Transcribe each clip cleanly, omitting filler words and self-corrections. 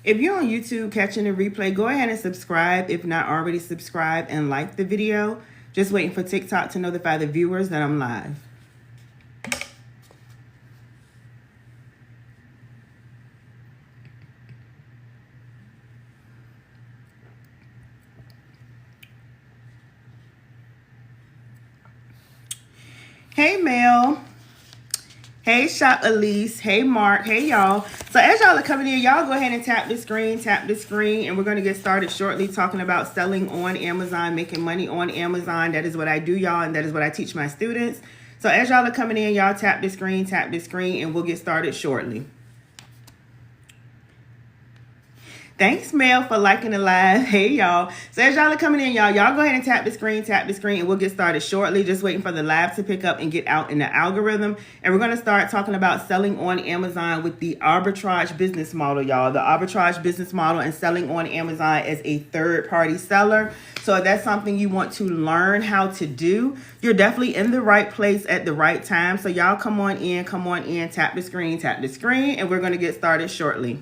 If you're on YouTube catching the replay, go ahead and subscribe if not already subscribed and like the video. Just waiting for TikTok to notify the viewers that I'm live. Hey, Mel. Hey, Shop Elise. Hey, Mark. Hey, y'all. So as y'all are coming in, y'all go ahead and tap the screen, and we're going to get started shortly talking about selling on Amazon, making money on Amazon. That is what I do, y'all, and that is what I teach my students. So as y'all are coming in, y'all tap the screen, and we'll get started shortly. Thanks, Mel, for liking the live. Hey, y'all. So as y'all are coming in, y'all go ahead and tap the screen, and we'll get started shortly. Just waiting for the live to pick up and get out in the algorithm. And we're going to start talking about selling on Amazon with the arbitrage business model, y'all. The arbitrage business model and selling on Amazon as a third-party seller. So if that's something you want to learn how to do, you're definitely in the right place at the right time. So y'all come on in, tap the screen, and we're going to get started shortly.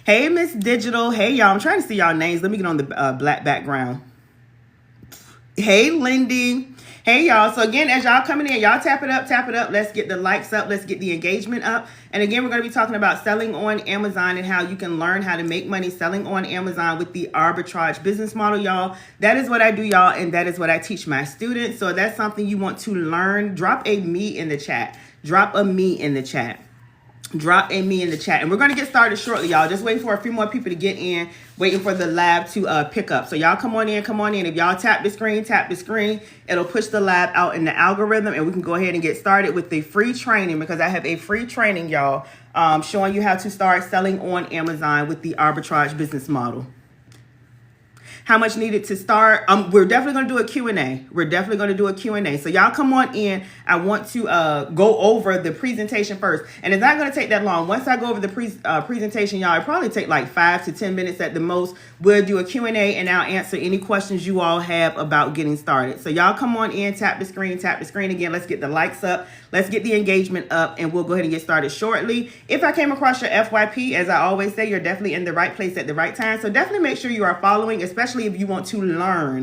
Hey, Miss Digital. Hey, y'all. I'm trying to see y'all names. Let me get on the black background. Hey, Lindy. Hey, y'all. So again, as y'all coming in, y'all tap it up. Let's get the likes up. Let's get the engagement up. And again, we're going to be talking about selling on Amazon and how you can learn how to make money selling on Amazon with the arbitrage business model, y'all. That is what I do, y'all, and that is what I teach my students. So if that's something you want to learn, drop a me in the chat. Drop a me in the chat. And we're going to get started shortly, y'all. Just waiting for a few more people to get in, waiting for the live to pick up. So y'all come on in. If y'all tap the screen, it'll push the live out in the algorithm, and we can go ahead and get started with the free training, because I have a free training, y'all, showing you how to start selling on Amazon with the arbitrage business model. How much needed to start? We're definitely going to do a Q&A. So y'all come on in. I want to go over the presentation first. And it's not going to take that long. Once I go over the presentation, y'all, it probably take like 5 to 10 minutes at the most. We'll do a Q&A, and I'll answer any questions you all have about getting started. So y'all come on in, tap the screen. Again, let's get the likes up. Let's get the engagement up, and we'll go ahead and get started shortly. If I came across your FYP, as I always say, you're definitely in the right place at the right time. So definitely make sure you are following, especially if you want to learn,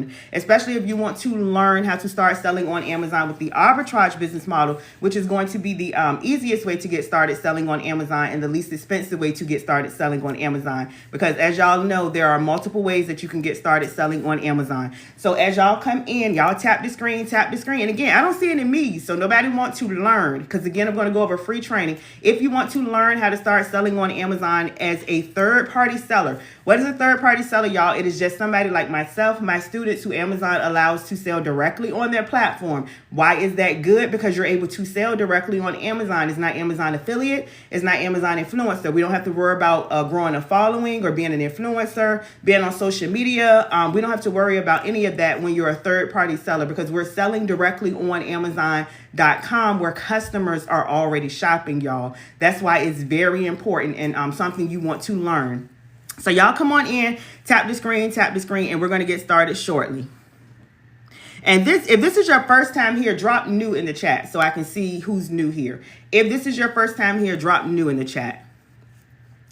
how to start selling on Amazon with the arbitrage business model, which is going to be the easiest way to get started selling on Amazon and the least expensive way to get started selling on Amazon. Because as y'all know, there are multiple ways that you can get started selling on Amazon. So as y'all come in, y'all tap the screen. And again, I don't see any me, so nobody wants to learn, because again, I'm going to go over free training. If you want to learn how to start selling on Amazon as a third-party seller. What is a third-party seller, y'all? It is just somebody like myself, my students, who Amazon allows to sell directly on their platform. Why is that good? Because you're able to sell directly on Amazon. It's not Amazon affiliate. It's not Amazon influencer. We don't have to worry about growing a following or being an influencer, being on social media. We don't have to worry about any of that when you're a third-party seller, because we're selling directly on Amazon.com, where customers are already shopping, y'all. That's why it's very important and something you want to learn. So y'all come on in, tap the screen, and we're going to get started shortly. And if this is your first time here, drop new in the chat so I can see who's new here. If this is your first time here, drop new in the chat.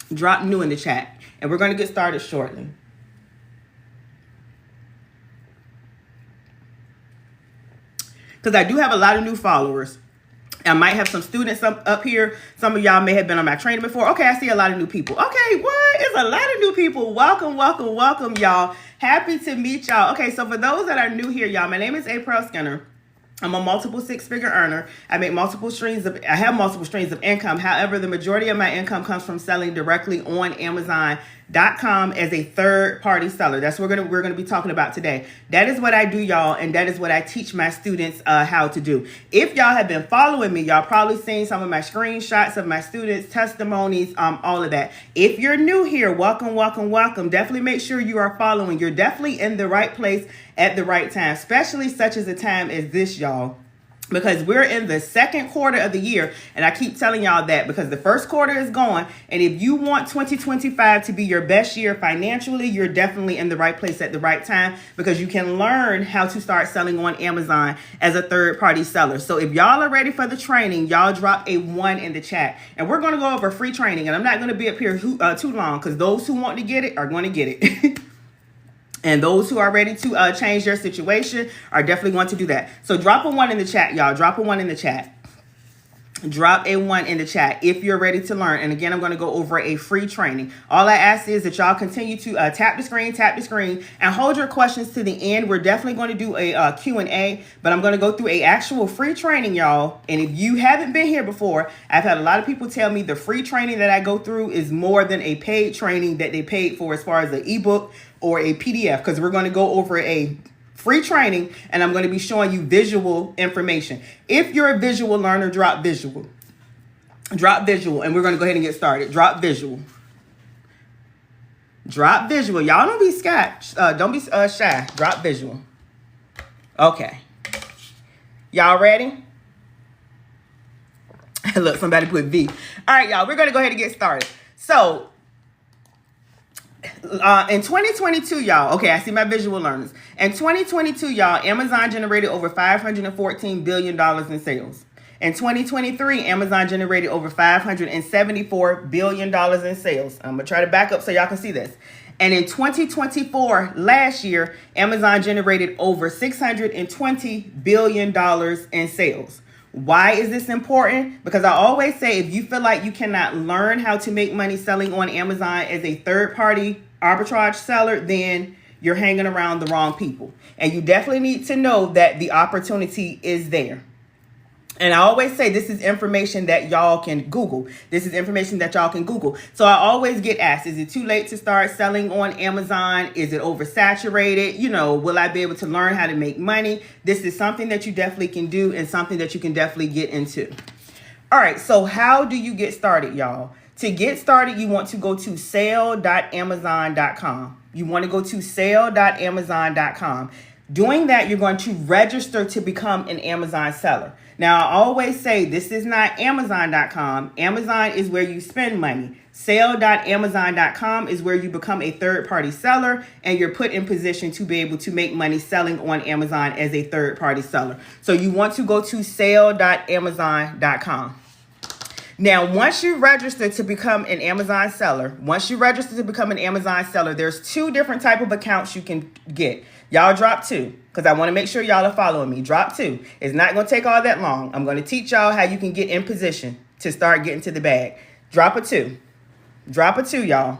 And we're going to get started shortly. Because I do have a lot of new followers. I might have some students up here. Some of y'all may have been on my training before. Okay, I see a lot of new people. Okay, what? It's a lot of new people. Welcome, y'all. Happy to meet y'all. Okay, so for those that are new here, y'all, my name is Aprell Skinner. I'm a multiple six-figure earner. I have multiple streams of income. However, the majority of my income comes from selling directly on Amazon.com as a third-party seller. That's what we're gonna be talking about today. That is what I do, y'all, and that is what I teach my students how to do. If y'all have been following me, y'all probably seen some of my screenshots of my students' testimonies, all of that. If you're new here, welcome. Definitely make sure you are following. You're definitely in the right place at the right time, especially such as a time as this, y'all. because we're in the second quarter of the year. And I keep telling y'all that because the first quarter is gone. And if you want 2025 to be your best year financially, you're definitely in the right place at the right time, because you can learn how to start selling on Amazon as a third-party seller. So if y'all are ready for the training, y'all drop a 1 in the chat. And we're going to go over free training. And I'm not going to be up here too long, because those who want to get it are going to get it. And those who are ready to change their situation are definitely going to do that. So drop a 1 in the chat, y'all. Drop a 1 in the chat. Drop a 1 in the chat if you're ready to learn. And again, I'm going to go over a free training. All I ask is that y'all continue to tap the screen, and hold your questions to the end. We're definitely going to do a Q&A, but I'm going to go through a actual free training, y'all. And if you haven't been here before, I've had a lot of people tell me the free training that I go through is more than a paid training that they paid for as far as an ebook or a PDF, because we're going to go over a free training, and I'm going to be showing you visual information. If you're a visual learner, drop visual. Drop visual, and we're going to go ahead and get started. Drop visual. Drop visual. Y'all don't be shy. Don't be shy. Drop visual. Okay. Y'all ready? Look, somebody put V. All right, y'all. We're going to go ahead and get started. So, in 2022, y'all, okay, I see my visual learners. In 2022, y'all, Amazon generated over $514 billion in sales. In 2023, Amazon generated over $574 billion in sales. I'm going to try to back up so y'all can see this. And in 2024, last year, Amazon generated over $620 billion in sales. Why is this important? Because I always say, if you feel like you cannot learn how to make money selling on Amazon as a third-party arbitrage seller, then you're hanging around the wrong people. And you definitely need to know that the opportunity is there. And I always say this is information that y'all can Google. This is information that y'all can Google. So I always get asked, is it too late to start selling on Amazon? Is it oversaturated? You know, will I be able to learn how to make money? This is something that you definitely can do, and something that you can definitely get into. All right, so how do you get started, y'all? To get started, you want to go to sale.amazon.com. You want to go to sale.amazon.com. Doing that, you're going to register to become an Amazon seller. Now, I always say this is not Amazon.com. Amazon is where you spend money. Sale.amazon.com is where you become a third-party seller, and you're put in position to be able to make money selling on Amazon as a third-party seller. So you want to go to sale.amazon.com. Now, once you register to become an Amazon seller, there's 2 different type of accounts you can get. Y'all drop 2, because I want to make sure y'all are following me. Drop 2. It's not going to take all that long. I'm going to teach y'all how you can get in position to start getting to the bag. Drop a 2. Drop a 2, y'all,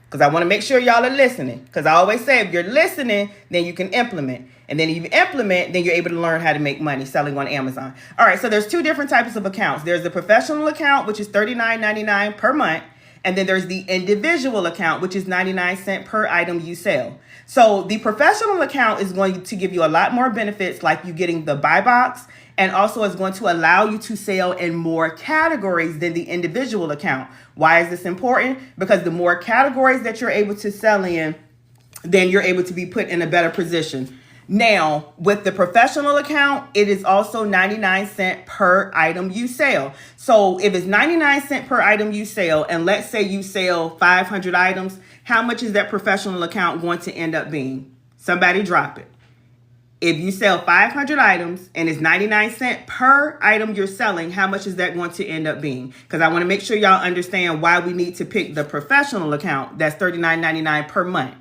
because I want to make sure y'all are listening. Because I always say, if you're listening, then you can implement. And then if you implement, then you're able to learn how to make money selling on Amazon. All right, so there's 2 different types of accounts. There's the professional account, which is $39.99 per month. And then there's the individual account, which is 99 cents per item you sell. So the professional account is going to give you a lot more benefits, like you getting the buy box, and also is going to allow you to sell in more categories than the individual account. Why is this important? Because the more categories that you're able to sell in, then you're able to be put in a better position. Now, with the professional account, it is also 99 cents per item you sell. So if it's 99 cents per item you sell, and let's say you sell 500 items, how much is that professional account going to end up being? Somebody drop it. If you sell 500 items and it's 99 cents per item you're selling, how much is that going to end up being? Because I want to make sure y'all understand why we need to pick the professional account that's $39.99 per month.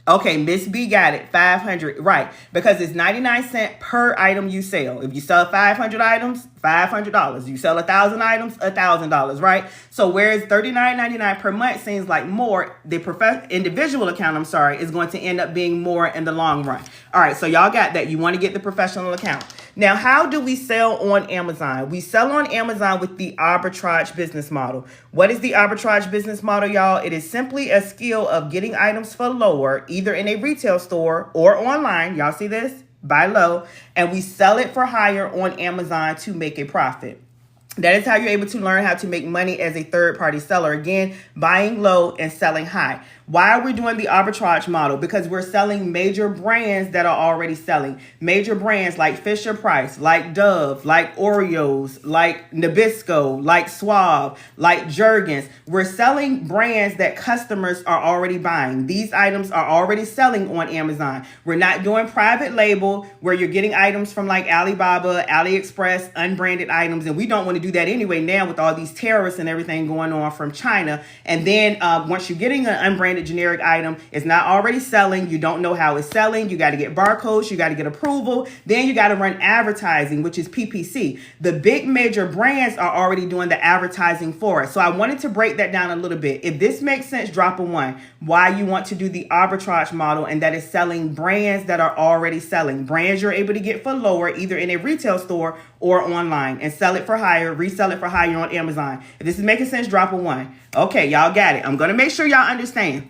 Okay, Miss B got it, 500, right, because it's 99 cents per item you sell. If you sell 500 items, $500. You sell 1,000 items, $1,000, right? So whereas $39.99 per month seems like more, the individual account, is going to end up being more in the long run. All right, so y'all got that. You want to get the professional account. Now, how do we sell on Amazon? We sell on Amazon with the arbitrage business model. What is the arbitrage business model, y'all? It is simply a skill of getting items for lower, either in a retail store or online. Y'all see this? Buy low, and we sell it for higher on Amazon to make a profit. That is how you're able to learn how to make money as a third-party seller. Again, buying low and selling high. Why are we doing the arbitrage model? Because we're selling major brands that are already selling. Major brands like Fisher Price, like Dove, like Oreos, like Nabisco, like Suave, like Jergens. We're selling brands that customers are already buying. These items are already selling on Amazon. We're not doing private label where you're getting items from like Alibaba, AliExpress, unbranded items. And we don't want to do that anyway now with all these terrorists and everything going on from China. And then once you're getting an unbranded generic item, it's not already selling. You don't know how it's selling. You got to get barcodes. You got to get approval. Then you got to run advertising, which is PPC. The big major brands are already doing the advertising for us. So I wanted to break that down a little bit. If this makes sense, drop a 1. Why you want to do the arbitrage model, and that is selling brands that are already selling. Brands you're able to get for lower, either in a retail store or online, and sell it for higher, resell it for higher on Amazon. If this is making sense, drop a 1. Okay, y'all got it. I'm going to make sure y'all understand.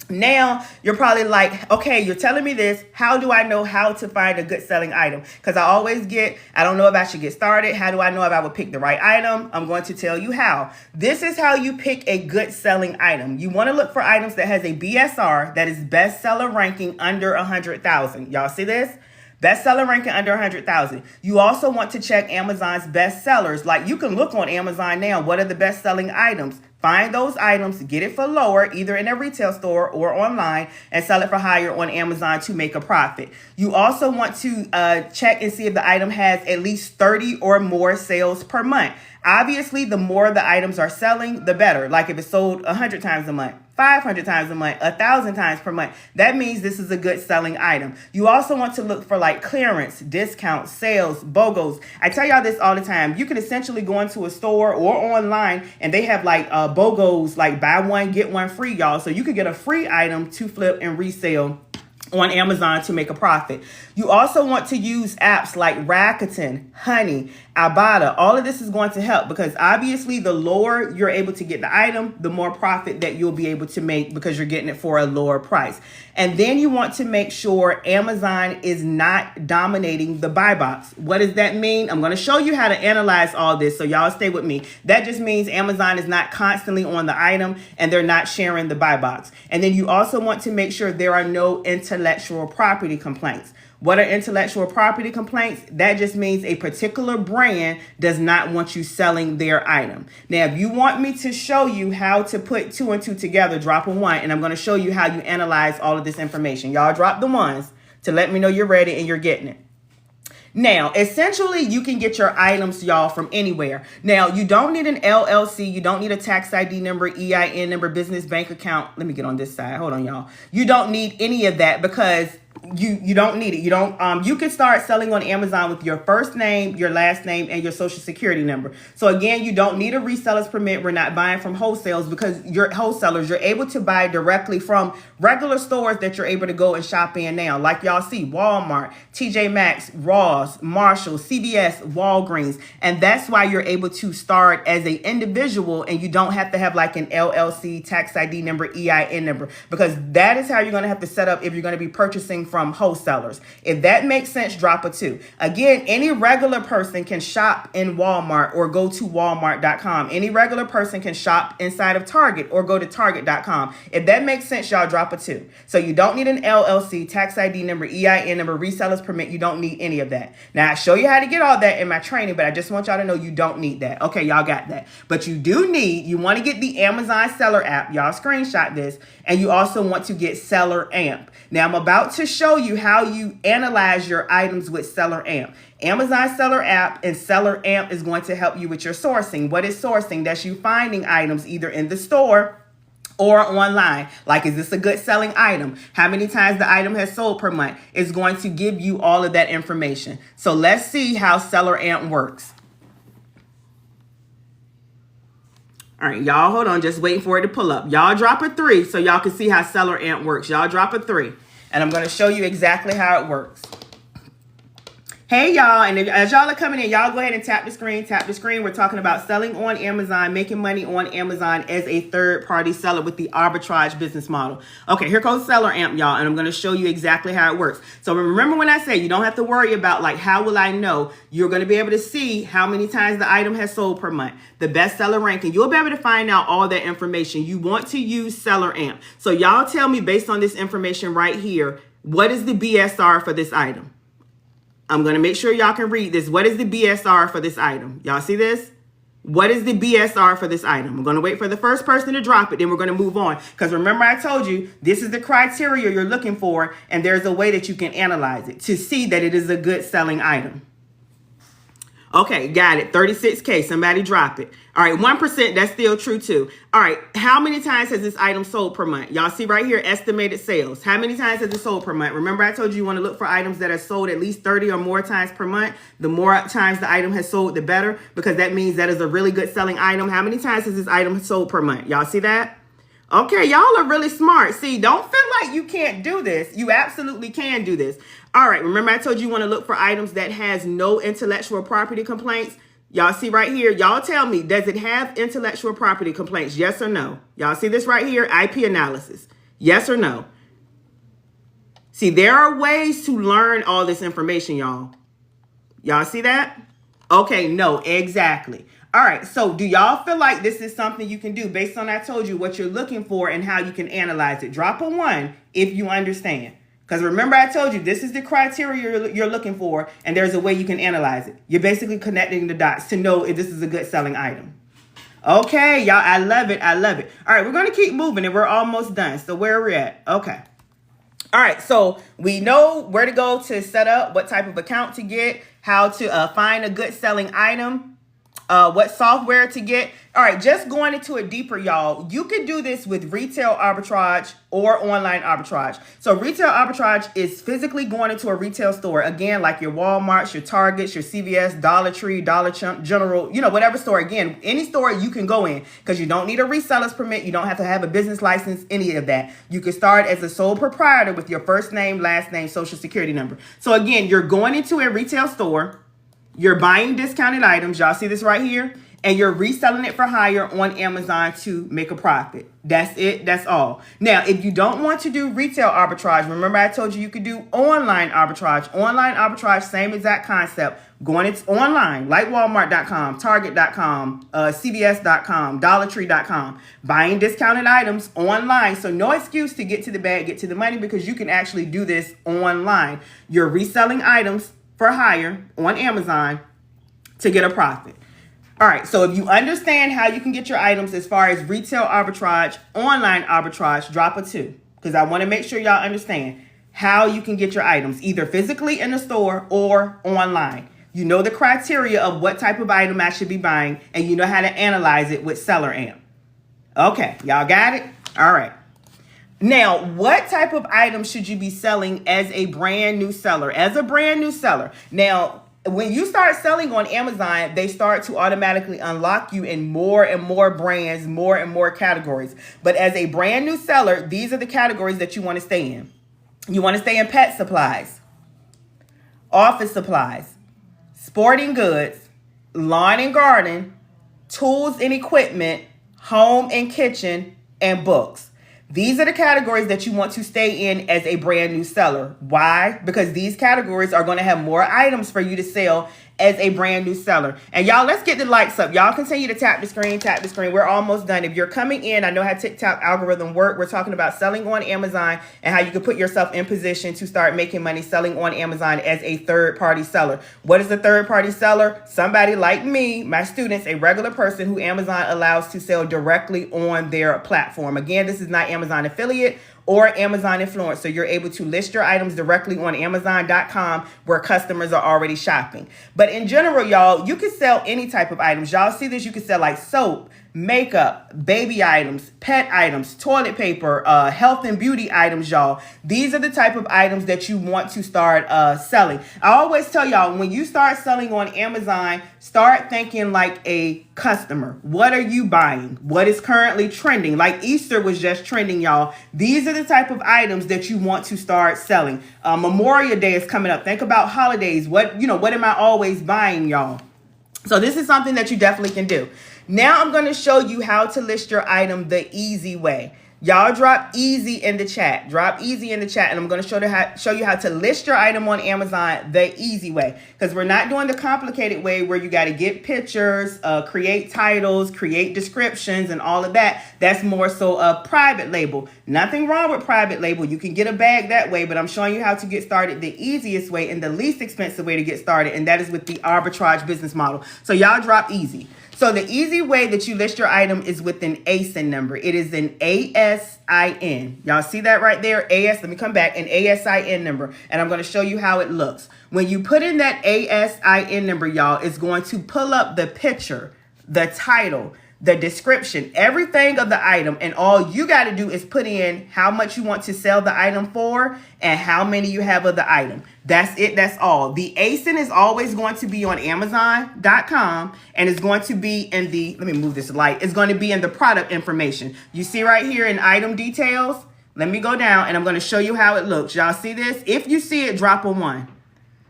Now, you're probably like, okay, you're telling me this. How do I know how to find a good selling item? Because I always get, I don't know if I should get started. How do I know if I would pick the right item? I'm going to tell you how. This is how you pick a good selling item. You want to look for items that has a BSR, that is bestseller ranking under 100,000. Y'all see this? Bestseller ranking under 100,000. You also want to check Amazon's best sellers. Like you can look on Amazon now. What are the best selling items? Find those items, get it for lower, either in a retail store or online, and sell it for higher on Amazon to make a profit. You also want to check and see if the item has at least 30 or more sales per month. Obviously, the more the items are selling, the better. Like if it's sold 100 times a month, 500 times a month, 1,000 times per month, that means this is a good selling item. You also want to look for like clearance, discounts, sales, BOGOs. I tell y'all this all the time. You can essentially go into a store or online and they have like BOGOs, like buy one, get one free, y'all. So you could get a free item to flip and resell on Amazon to make a profit. You also want to use apps like Rakuten, Honey, Ibotta. All of this is going to help because obviously the lower you're able to get the item, the more profit that you'll be able to make because you're getting it for a lower price. And then you want to make sure Amazon is not dominating the buy box. What does that mean? I'm going to show you how to analyze all this, so y'all stay with me. That just means Amazon is not constantly on the item and they're not sharing the buy box. And then you also want to make sure there are no intellectual property complaints. What are intellectual property complaints? That just means a particular brand does not want you selling their item. Now, if you want me to show you how to put 2 and 2 together, drop a 1, and I'm going to show you how you analyze all of this information. Y'all drop the 1s to let me know you're ready and you're getting it. Now, essentially, you can get your items, y'all, from anywhere. Now, you don't need an LLC. You don't need a tax ID number, EIN number, business bank account. Let me get on this side. Hold on, y'all. You don't need any of that because you don't need it. You don't. You can start selling on Amazon with your first name, your last name, and your social security number. So again, you don't need a reseller's permit. We're not buying from wholesales because you're wholesalers. You're able to buy directly from regular stores that you're able to go and shop in now. Like y'all see, Walmart, TJ Maxx, Ross, Marshall, CVS, Walgreens. And that's why you're able to start as an individual and you don't have to have like an LLC, tax ID number, EIN number, because that is how you're going to have to set up if you're going to be purchasing from wholesalers. If that makes sense, drop a 2. Again, any regular person can shop in Walmart or go to walmart.com. Any regular person can shop inside of Target or go to target.com. If that makes sense, y'all drop a 2. So you don't need an LLC, tax ID number, EIN number, reseller's permit. You don't need any of that. Now, I show you how to get all that in my training, but I just want y'all to know you don't need that. Okay, y'all got that. But you do need, you want to get the Amazon Seller app. Y'all screenshot this. And you also want to get Seller Amp. Now, I'm about to show you how you analyze your items with Seller Amp. Amazon Seller App and Seller Amp is going to help you with your sourcing. What is sourcing? That's you finding items either in the store or online. Like, is this a good selling item? How many times the item has sold per month? It's going to give you all of that information. So let's see how Seller Amp works. All right, y'all, hold on. Just waiting for it to pull up. Y'all drop a 3 so y'all can see how Seller Amp works. Y'all drop a 3, and I'm going to show you exactly how it works. Hey y'all, and as y'all are coming in, y'all go ahead and tap the screen, tap the screen. We're talking about selling on Amazon, making money on Amazon as a third-party seller with the arbitrage business model. Okay, here goes Seller Amp, y'all, and I'm going to show you exactly how it works. So remember when I say you don't have to worry about like, how will I know? You're going to be able to see how many times the item has sold per month, the bestseller ranking. You'll be able to find out all that information. You want to use Seller Amp. So y'all tell me based on this information right here, what is the BSR for this item? I'm going to make sure y'all can read this. What is the BSR for this item? Y'all see this? What is the BSR for this item? I'm going to wait for the first person to drop it. Then we're going to move on. Because remember I told you, this is the criteria you're looking for. And there's a way that you can analyze it to see that it is a good selling item. Okay, got it. 36K. Somebody drop it. All right, 1%. That's still true too. All right, how many times has this item sold per month? Y'all see right here, estimated sales. How many times has it sold per month? Remember I told you want to look for items that are sold at least 30 or more times per month. The more times the item has sold, the better, because that means that is a really good selling item. How many times has this item sold per month? Y'all see that? Okay, y'all are really smart. See, don't feel like you can't do this. You absolutely can do this. All right, remember I told you want to look for items that has no intellectual property complaints. Y'all see right here, y'all tell me, does it have intellectual property complaints? Yes or no? Y'all see this right here, IP analysis. Yes or no? See, there are ways to learn all this information, y'all. Y'all see that? Okay, no, exactly. All right, so do y'all feel like this is something you can do based on I told you what you're looking for and how you can analyze it? Drop a 1 if you understand. Because remember I told you this is the criteria you're looking for and there's a way you can analyze it. You're basically connecting the dots to know if this is a good selling item. Okay, y'all, I love it. I love it. All right, we're going to keep moving and we're almost done. So where are we at? Okay. All right, so we know where to go to set up, what type of account to get, how to find a good selling item, what software to get. All right, just going into it deeper, y'all, you can do this with retail arbitrage or online arbitrage. So retail arbitrage is physically going into a retail store, again, like your Walmarts, your Targets, your CVS, Dollar Tree, Dollar General, you know, whatever store. Again, any store you can go in because you don't need a reseller's permit. You don't have to have a business license, any of that. You can start as a sole proprietor with your first name, last name, social security number. So again, you're going into a retail store. You're buying discounted items. Y'all see this right here? And you're reselling it for higher on Amazon to make a profit. That's it. That's all. Now, if you don't want to do retail arbitrage, remember I told you could do online arbitrage. Online arbitrage, same exact concept. Going it's online, like Walmart.com, Target.com, CVS.com, DollarTree.com. Buying discounted items online. So no excuse to get to the bag, get to the money, because you can actually do this online. You're reselling items for hire on Amazon to get a profit. All right, so if you understand how you can get your items as far as retail arbitrage, online arbitrage, drop a 2, because I want to make sure y'all understand how you can get your items either physically in the store or online. You know the criteria of what type of item I should be buying, and you know how to analyze it with Seller Amp. Okay, y'all got it? All right. Now, what type of items should you be selling as a brand new seller? As a brand new seller. Now, when you start selling on Amazon, they start to automatically unlock you in more and more brands, more and more categories. But as a brand new seller, these are the categories that you want to stay in. You want to stay in pet supplies, office supplies, sporting goods, lawn and garden, tools and equipment, home and kitchen, and books. These are the categories that you want to stay in as a brand new seller. Why? Because these categories are going to have more items for you to sell as a brand new seller. And y'all, let's get the likes up. Y'all continue to tap the screen, tap the screen. We're almost done. If you're coming in, I know how TikTok algorithm work. We're talking about selling on Amazon and how you can put yourself in position to start making money selling on Amazon as a third-party seller. What is a third-party seller? Somebody like me, my students, a regular person who Amazon allows to sell directly on their platform. Again, this is not Amazon affiliate or Amazon influencer. You're able to list your items directly on Amazon.com where customers are already shopping. But in general, y'all, you can sell any type of items. Y'all see this? You can sell like soap, makeup, baby items, pet items, toilet paper, health and beauty items, y'all. These are the type of items that you want to start selling. I always tell y'all, when you start selling on Amazon, start thinking like a customer. What are you buying? What is currently trending? Like Easter was just trending, y'all. These are the type of items that you want to start selling. Memorial Day is coming up. Think about holidays. What am I always buying, y'all? So this is something that you definitely can do. Now I'm going to show you how to list your item the easy way. Y'all drop easy in the chat. Drop easy in the chat, and I'm going to show you how to list your item on Amazon the easy way. Because we're not doing the complicated way where you got to get pictures, create titles, create descriptions, and all of that. That's more so a private label. Nothing wrong with private label. You can get a bag that way, but I'm showing you how to get started the easiest way and the least expensive way to get started, and that is with the arbitrage business model. So y'all drop easy. So the easy way that you list your item is with an ASIN number. It is an ASIN. Y'all see that right there? Let me come back. An ASIN number. And I'm going to show you how it looks. When you put in that ASIN number, y'all, it's going to pull up the picture, the title, the description, everything of the item, and all you got to do is put in how much you want to sell the item for and how many you have of the item. That's it. That's all. The ASIN is always going to be on Amazon.com, and it's going to be in the, let me move this light, it's going to be in the product information. You see right here in item details. Let me go down, and I'm going to show you how it looks. Y'all see this? If you see it, drop a 1.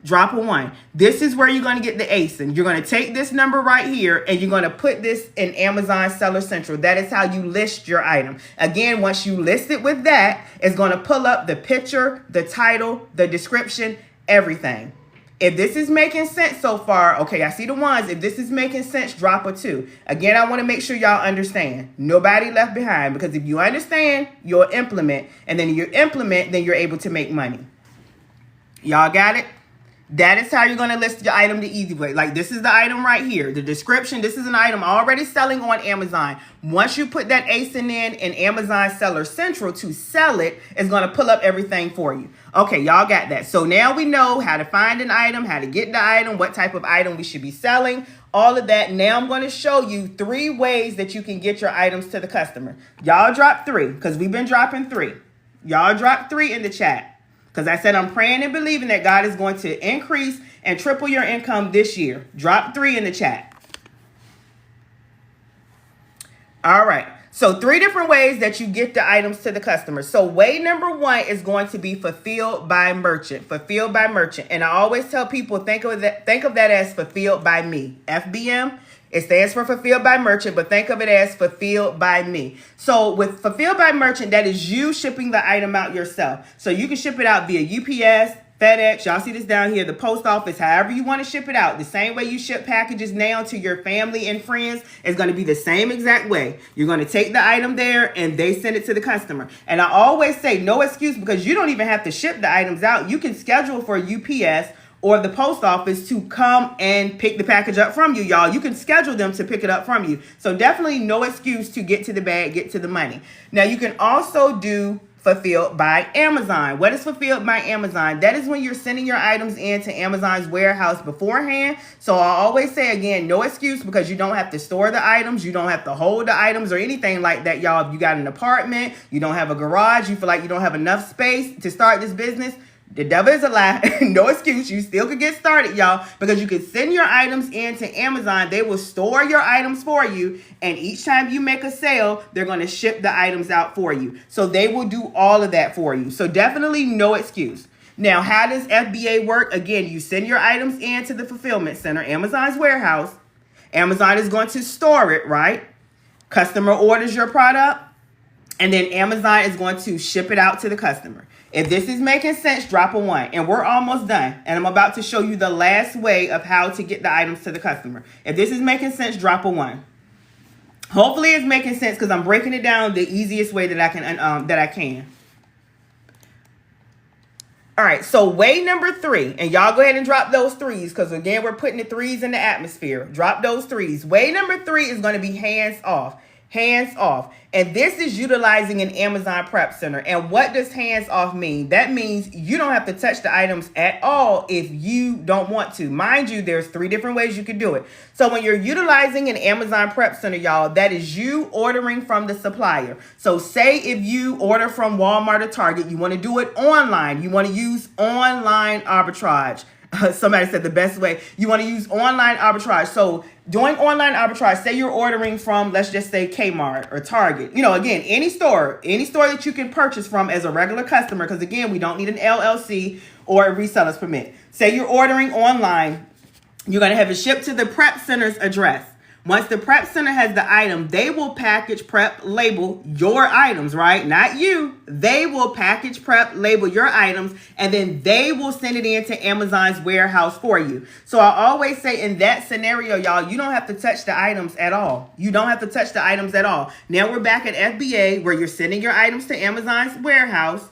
Drop a 1. This is where you're going to get the ASIN. You're going to take this number right here and you're going to put this in Amazon Seller Central. That is how you list your item. Again, once you list it with that, it's going to pull up the picture, the title, the description, everything. If this is making sense so far, okay, I see the 1s. If this is making sense, drop a 2. Again, I want to make sure y'all understand. Nobody left behind, because if you understand, you'll implement. And then you implement, then you're able to make money. Y'all got it? That is how you're going to list your item the easy way. Like, this is the item right here. The description, this is an item already selling on Amazon. Once you put that ASIN in Amazon Seller Central to sell it, it's going to pull up everything for you. Okay, y'all got that. So now we know how to find an item, how to get the item, what type of item we should be selling, all of that. Now I'm going to show you 3 ways that you can get your items to the customer. Y'all drop 3, because we've been dropping 3. Y'all drop 3 in the chat. Because I said I'm praying and believing that God is going to increase and triple your income this year. Drop 3 in the chat. All right. So 3 different ways that you get the items to the customer. So way number 1 is going to be fulfilled by merchant. Fulfilled by merchant. And I always tell people, think of that as fulfilled by me. FBM. It stands for fulfilled by merchant, but think of it as fulfilled by me. So with fulfilled by merchant, that is you shipping the item out yourself. So you can ship it out via UPS, FedEx. Y'all see this down here, the post office, however you want to ship it out. The same way you ship packages now to your family and friends is going to be the same exact way. You're going to take the item there and they send it to the customer. And I always say no excuse, because you don't even have to ship the items out. You can schedule for UPS or the post office to come and pick the package up from you, y'all. You can schedule them to pick it up from you. So definitely no excuse to get to the bag, get to the money. Now you can also do fulfilled by Amazon. What is fulfilled by Amazon? That is when you're sending your items into Amazon's warehouse beforehand. So I always say again, no excuse, because you don't have to store the items. You don't have to hold the items or anything like that, y'all. If you got an apartment, you don't have a garage, you feel like you don't have enough space to start this business, the devil is a lie. No excuse. You still could get started, y'all, because you can send your items into Amazon. They will store your items for you. And each time you make a sale, they're going to ship the items out for you. So they will do all of that for you. So definitely no excuse. Now, how does FBA work? Again, you send your items into the fulfillment center, Amazon's warehouse. Amazon is going to store it, right? Customer orders your product, and then Amazon is going to ship it out to the customer. If this is making sense, drop a 1. And we're almost done. And I'm about to show you the last way of how to get the items to the customer. If this is making sense, drop a 1. Hopefully it's making sense, because I'm breaking it down the easiest way that I can. All right, so way number 3, and y'all go ahead and drop those 3s, because again, we're putting the 3s in the atmosphere. Drop those 3s. Way number 3 is going to be hands off. hands off. And this is utilizing an Amazon Prep Center. And what does hands off mean? That means you don't have to touch the items at all if you don't want to. Mind you, there's 3 different ways you can do it. So when you're utilizing an Amazon Prep Center, y'all, that is you ordering from the supplier. So say if you order from Walmart or Target, you want to do it online. You want to use online arbitrage. Somebody said the best way. You want to use online arbitrage. So doing online arbitrage, say you're ordering from, let's just say Kmart or Target. You know, again, any store that you can purchase from as a regular customer, because again, we don't need an LLC or a reseller's permit. Say you're ordering online, you're going to have it shipped to the Prep Center's address. Once the Prep Center has the item, they will package, prep, label your items, right? Not you. They will package, prep, label your items, and then they will send it into Amazon's warehouse for you. So I always say in that scenario, y'all, you don't have to touch the items at all. You don't have to touch the items at all. Now we're back at FBA where you're sending your items to Amazon's warehouse.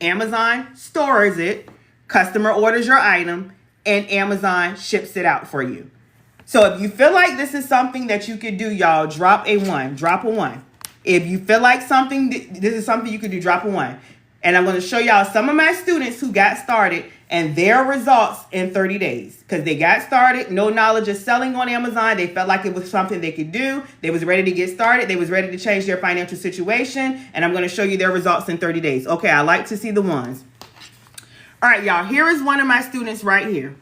Amazon stores it, customer orders your item, and Amazon ships it out for you. So if you feel like this is something that you could do, y'all, drop a 1. Drop a 1. If you feel like this is something you could do, drop a 1. And I'm going to show y'all some of my students who got started and their results in 30 days. Because they got started, no knowledge of selling on Amazon. They felt like it was something they could do. They was ready to get started. They was ready to change their financial situation. And I'm going to show you their results in 30 days. Okay, I like to see the ones. All right, y'all, here is one of my students right here.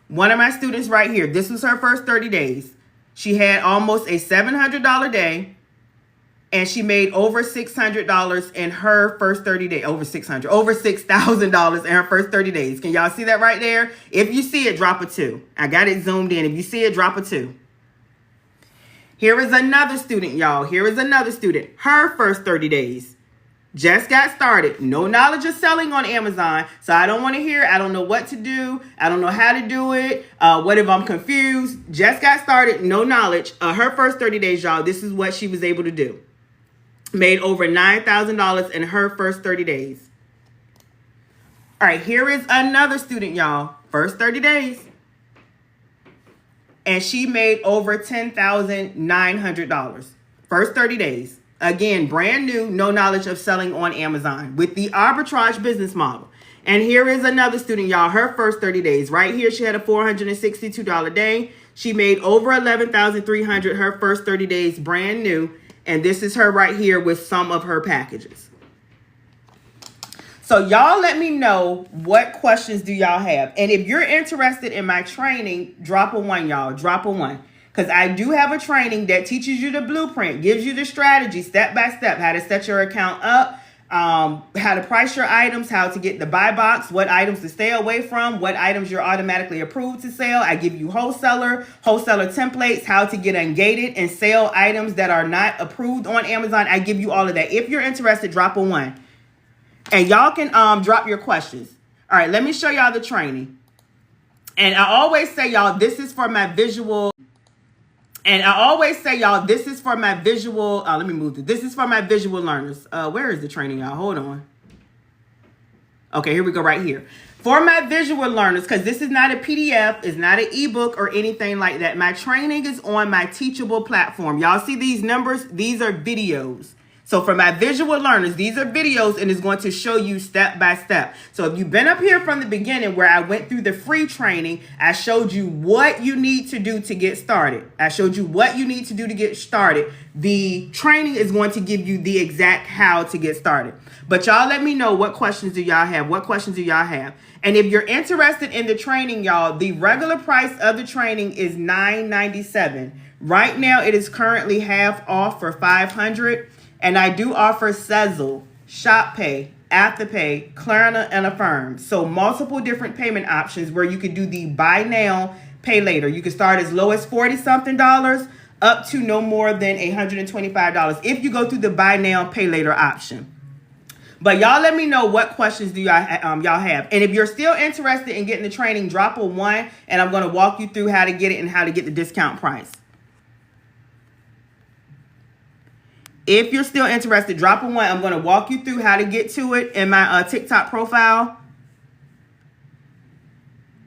One of my students right here. This was her first 30 days. She had almost a $700 day, and she made over $600 in her first 30 days. Over $6,000 in her first 30 days. Can y'all see that right there? If you see it, drop a 2. I got it zoomed in. If you see it, drop a 2. Here is another student, y'all. Here is another student. Her first 30 days. Just got started. No knowledge of selling on Amazon. So I don't want to hear, I don't know what to do. I don't know how to do it. What if I'm confused? Just got started. No knowledge. Her first 30 days, y'all, this is what she was able to do. Made over $9,000 in her first 30 days. All right, here is another student, y'all. First 30 days. And she made over $10,900. First 30 days. Again, brand new, no knowledge of selling on Amazon with the arbitrage business model. And here is another student, y'all. Her first 30 days. Right here, she had a $462 day. She made over $11,300 her first 30 days, brand new. And this is her right here with some of her packages. So y'all let me know what questions do y'all have. And if you're interested in my training, drop a 1, y'all. Drop a 1. Because I do have a training that teaches you the blueprint, gives you the strategy step by step, how to set your account up, how to price your items, how to get the buy box, what items to stay away from, what items you're automatically approved to sell. I give you wholesaler templates, how to get ungated and sell items that are not approved on Amazon. I give you all of that. If you're interested, drop a 1. And y'all can drop your questions. All right, let me show y'all the training. And I always say, y'all, this is for my visual. And I always say, y'all, this is for my visual. Let me move to this is for my visual learners. Where is the training, y'all? Hold on. Okay, here we go right here. For my visual learners, because this is not a PDF, it's not an ebook or anything like that. My training is on my Teachable platform. Y'all see these numbers? These are videos. So for my visual learners, these are videos and it's going to show you step by step. So if you've been up here from the beginning where I went through the free training, I showed you what you need to do to get started. I showed you what you need to do to get started. The training is going to give you the exact how to get started. But y'all let me know, what questions do y'all have? What questions do y'all have? And if you're interested in the training, y'all, the regular price of the training is $997. Right now, it is currently half off for $500. And I do offer Sezzle, ShopPay, Afterpay, Klarna, and Affirm. So multiple different payment options where you could do the buy now, pay later. You can start as low as $40-something up to no more than $125 if you go through the buy now, pay later option. But y'all let me know what questions do y'all have. And if you're still interested in getting the training, drop a 1, and I'm going to walk you through how to get it and how to get the discount price. If you're still interested, drop a 1. I'm going to walk you through how to get to it in my TikTok profile.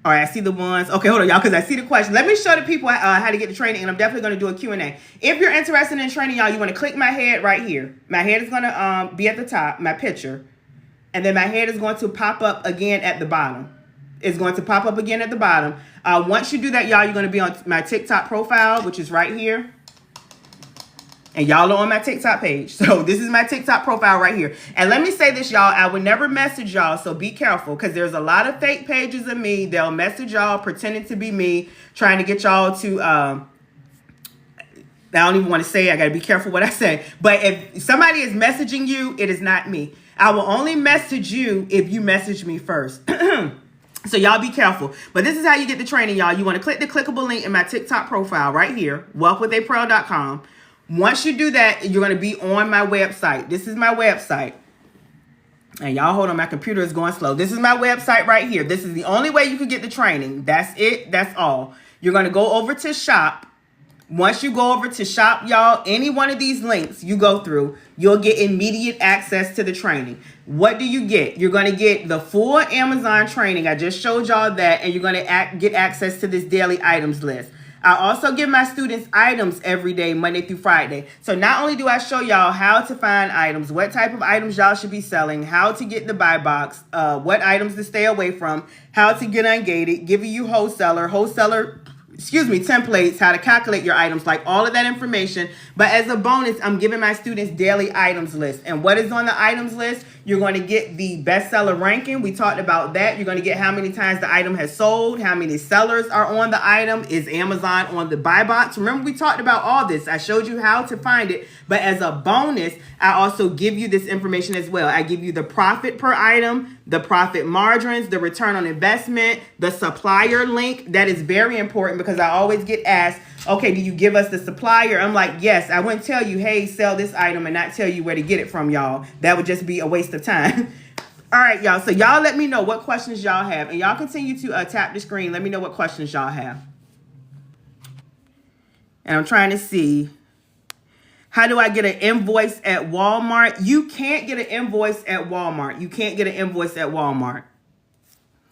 All right, I see the ones. Okay, hold on, y'all, because I see the question. Let me show the people how to get the training, and I'm definitely going to do a Q&A. If you're interested in training, y'all, you want to click my head right here. My head is going to be at the top, my picture, and then my head is going to pop up again at the bottom. It's going to pop up again at the bottom. Once you do that, y'all, you're going to be on my TikTok profile, which is right here. And y'all are on my TikTok page. So this is my TikTok profile right here. And let me say this, y'all. I would never message y'all, so be careful. Because there's a lot of fake pages of me. They'll message y'all pretending to be me. Trying to get y'all to... I don't even want to say it. I got to be careful what I say. But if somebody is messaging you, it is not me. I will only message you if you message me first. So y'all be careful. But this is how you get the training, y'all. You want to click the clickable link in my TikTok profile right here. wealthwithaprell.com. Once you do that, you're going to be on my website. This is my website. And y'all hold on, my computer is going slow. This is my website right here. This is the only way you can get the training. That's it. That's all. You're going to go over to shop. Once you go over to shop, y'all, any one of these links you go through, you'll get immediate access to the training. What do you get? You're going to get the full Amazon training. I just showed y'all that. And you're going to get access to this daily items list. I also give my students items every day, Monday through Friday. So not only do I show y'all how to find items, what type of items y'all should be selling, how to get the buy box, what items to stay away from, how to get ungated, giving you templates, how to calculate your items, like all of that information. But as a bonus, I'm giving my students daily items list. And what is on the items list? You're going to get the bestseller ranking. We talked about that. You're going to get how many times the item has sold, how many sellers are on the item, is Amazon on the buy box. Remember, we talked about all this. I showed you how to find it. But as a bonus, I also give you this information as well. I give you the profit per item, the profit margins, the return on investment, the supplier link. That is very important because I always get asked, okay, do you give us the supplier? I'm like, yes. I wouldn't tell you, hey, sell this item and not tell you where to get it from, y'all. That would just be a waste of time. All right, y'all. So y'all let me know what questions y'all have. And y'all continue to tap the screen. Let me know what questions y'all have. And I'm trying to see. How do I get an invoice at Walmart? You can't get an invoice at Walmart. You can't get an invoice at Walmart.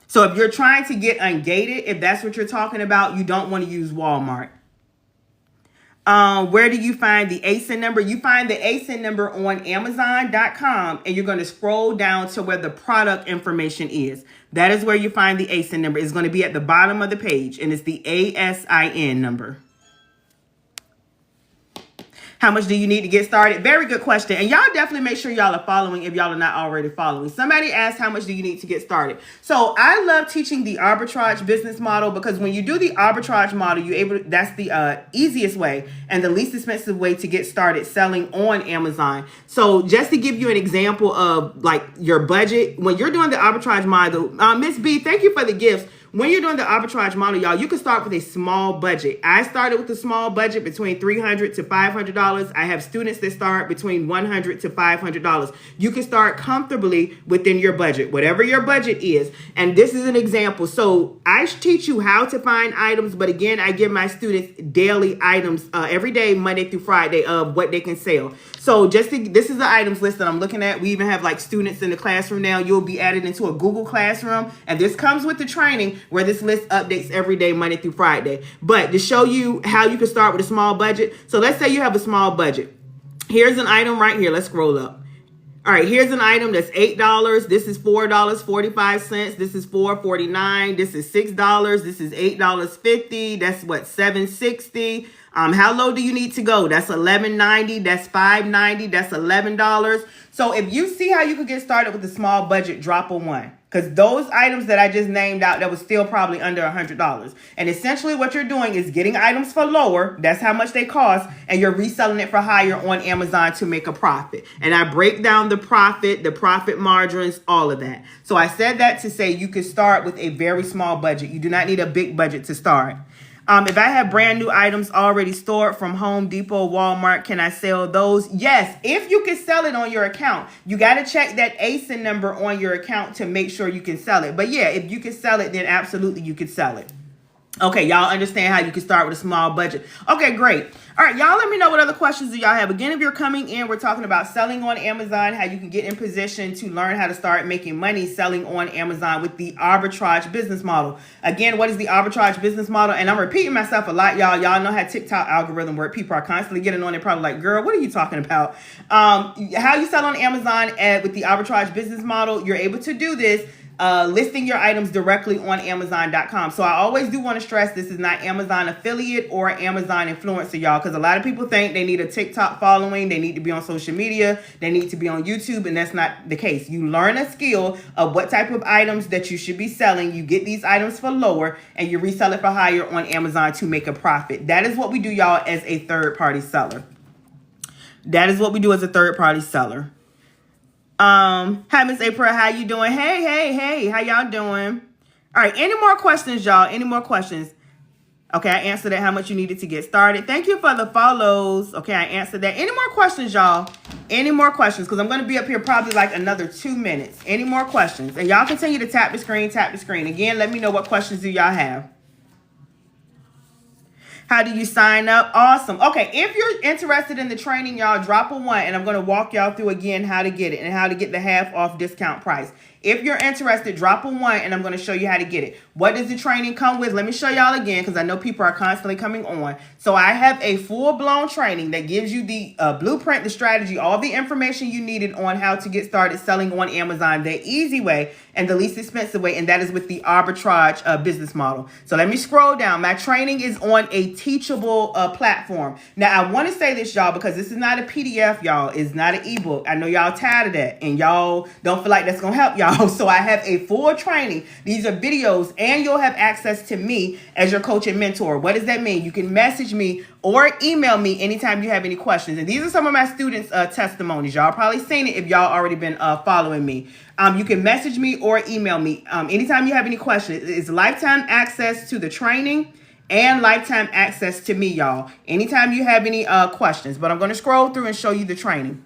So if you're trying to get ungated, if that's what you're talking about, you don't want to use Walmart. Where do you find the ASIN number? You find the ASIN number on Amazon.com, and you're going to scroll down to where the product information is. That is where you find the ASIN number. It's going to be at the bottom of the page, and it's the ASIN number. How much do you need to get started? Very good question. And y'all definitely make sure y'all are following if y'all are not already following. Somebody asked, how much do you need to get started? So I love teaching the arbitrage business model because when you do the arbitrage model, that's the easiest way and the least expensive way to get started selling on Amazon. So just to give you an example of like your budget, when you're doing the arbitrage model, Miss B, thank you for the gifts. When you're doing the arbitrage model, y'all, you can start with a small budget. I started with a small budget between $300 to $500. I have students that start between $100 to $500. You can start comfortably within your budget, whatever your budget is. And this is an example. So I teach you how to find items, but again, I give my students daily items every day, Monday through Friday, of what they can sell. So this is the items list that I'm looking at. We even have like students in the classroom now. You'll be added into a Google Classroom, and this comes with the training where this list updates every day, Monday through Friday. But to show you how you can start with a small budget. So let's say you have a small budget. Here's an item right here. Let's scroll up. All right, here's an item that's $8. This is $4.45. This is $4.49. This is $6. This is $8.50. That's what, $7.60. How low do you need to go? That's $11.90. That's $5.90. That's $11. So if you see how you could get started with a small budget, drop a one. Because those items that I just named out, that was still probably under $100. And essentially what you're doing is getting items for lower. That's how much they cost. And you're reselling it for higher on Amazon to make a profit. And I break down the profit margins, all of that. So I said that to say you could start with a very small budget. You do not need a big budget to start. If I have brand new items already stored from Home Depot, Walmart, can I sell those? Yes, if you can sell it on your account. You got to check that ASIN number on your account to make sure you can sell it. But yeah, if you can sell it, then absolutely you could sell it. Okay, y'all understand how you can start with a small budget. Okay, great. All right, y'all let me know what other questions do y'all have. Again, if you're coming in, we're talking about selling on Amazon, how you can get in position to learn how to start making money selling on Amazon with the arbitrage business model. Again, what is the arbitrage business model? And I'm repeating myself a lot, y'all. Y'all know how TikTok algorithm work. People are constantly getting on it, probably like, girl, what are you talking about? How you sell on Amazon with the arbitrage business model, you're able to do this listing your items directly on Amazon.com. So I always do want to stress this is not Amazon affiliate or Amazon influencer, y'all, because a lot of people think they need a TikTok following, they need to be on social media, they need to be on YouTube, and that's not the case. You learn a skill of what type of items that you should be selling. You get these items for lower and you resell it for higher on Amazon to make a profit. That is what we do, y'all, as a third-party seller. That is what we do as a third-party seller. Hi, Miss April. How you doing? Hey. How y'all doing? All right. Any more questions, y'all? Any more questions? Okay, I answered that. How much you needed to get started. Thank you for the follows. Okay, I answered that. Any more questions, y'all? Any more questions? Because I'm going to be up here probably like another 2 minutes. Any more questions? And y'all continue to tap the screen, Again, let me know what questions do y'all have. How do you sign up? Awesome. Okay, if you're interested in the training, y'all, drop a 1, and I'm going to walk y'all through again how to get it and how to get the half off discount price. If you're interested, drop a 1, and I'm going to show you how to get it. What does the training come with? Let me show y'all again, because I know people are constantly coming on. So I have a full-blown training that gives you the blueprint, the strategy, all the information you needed on how to get started selling on Amazon the easy way and the least expensive way, and that is with the arbitrage business model. So let me scroll down. My training is on a teachable platform. Now, I want to say this, y'all, because this is not a PDF, y'all. It's not an ebook. I know y'all tired of that, and y'all don't feel like that's going to help y'all. So I have a full training. These are videos, and you'll have access to me as your coach and mentor. What does that mean? You can message me or email me anytime you have any questions. And these are some of my students' testimonies. Y'all probably seen it if y'all already been following me. You can message me or email me anytime you have any questions. It's lifetime access to the training and lifetime access to me, y'all. Anytime you have any questions. But I'm going to scroll through and show you the training.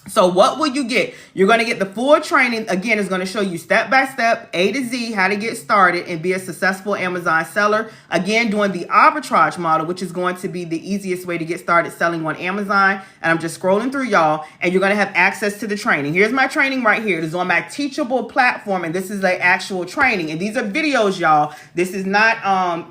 So what will you get? You're going to get the full training. Again, it's going to show you step by step, A to Z, how to get started and be a successful Amazon seller. Again, doing the arbitrage model, which is going to be the easiest way to get started selling on Amazon. And I'm just scrolling through, y'all, and you're going to have access to the training. Here's my training right here. It is on my teachable platform, and this is the actual training. And these are videos, y'all. This is not